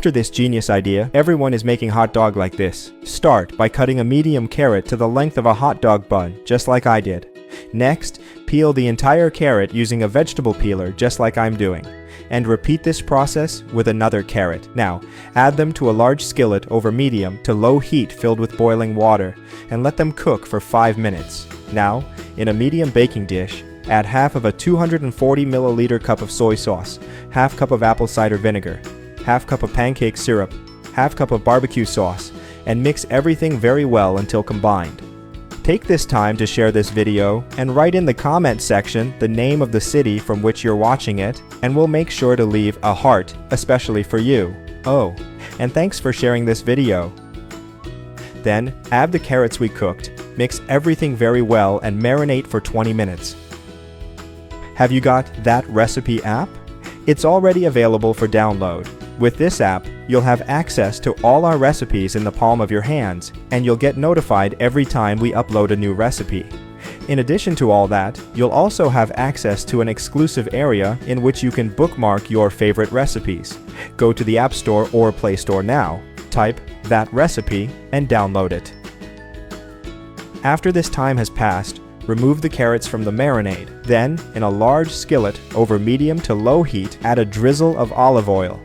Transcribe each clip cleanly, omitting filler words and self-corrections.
After this genius idea, everyone is making hot dog like this. Start by cutting a medium carrot to the length of a hot dog bun, just like I did. Next, peel the entire carrot using a vegetable peeler, just like I'm doing. And repeat this process with another carrot. Now, add them to a large skillet over medium to low heat filled with boiling water, and let them cook for 5 minutes. Now, in a medium baking dish, add half of a 240 milliliter cup of soy sauce, half cup of apple cider vinegar, half cup of pancake syrup, half cup of barbecue sauce, and mix everything very well until combined. Take this time to share this video and write in the comment section the name of the city from which you're watching it, and we'll make sure to leave a heart, especially for you. Oh, and thanks for sharing this video. Then, add the carrots we cooked, mix everything very well and marinate for 20 minutes. Have you got That Recipe app? It's already available for download. With this app, you'll have access to all our recipes in the palm of your hands, and you'll get notified every time we upload a new recipe. In addition to all that, you'll also have access to an exclusive area in which you can bookmark your favorite recipes. Go to the App Store or Play Store now, type That Recipe, and download it. After this time has passed, remove the carrots from the marinade. Then, in a large skillet over medium to low heat, add a drizzle of olive oil,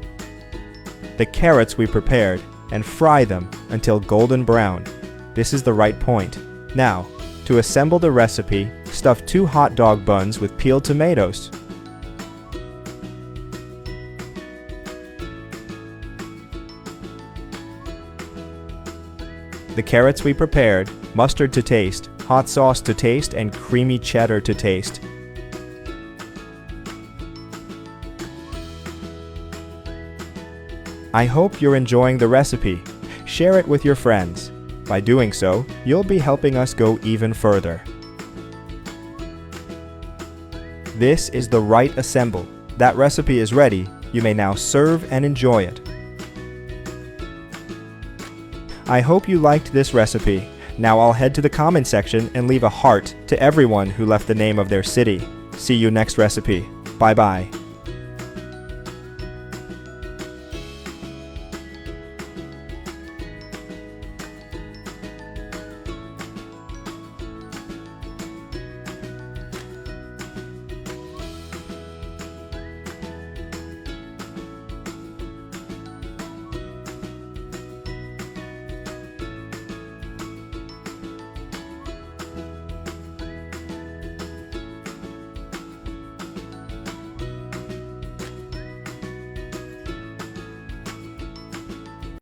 the carrots we prepared, and fry them until golden brown. This is the right point. Now, to assemble the recipe, stuff 2 hot dog buns with peeled tomatoes. The carrots we prepared, mustard to taste, hot sauce to taste, and creamy cheddar to taste. I hope you're enjoying the recipe. Share it with your friends. By doing so, you'll be helping us go even further. This is the right assemble. That recipe is ready. You may now serve and enjoy it. I hope you liked this recipe. Now I'll head to the comment section and leave a heart to everyone who left the name of their city. See you next recipe. Bye bye.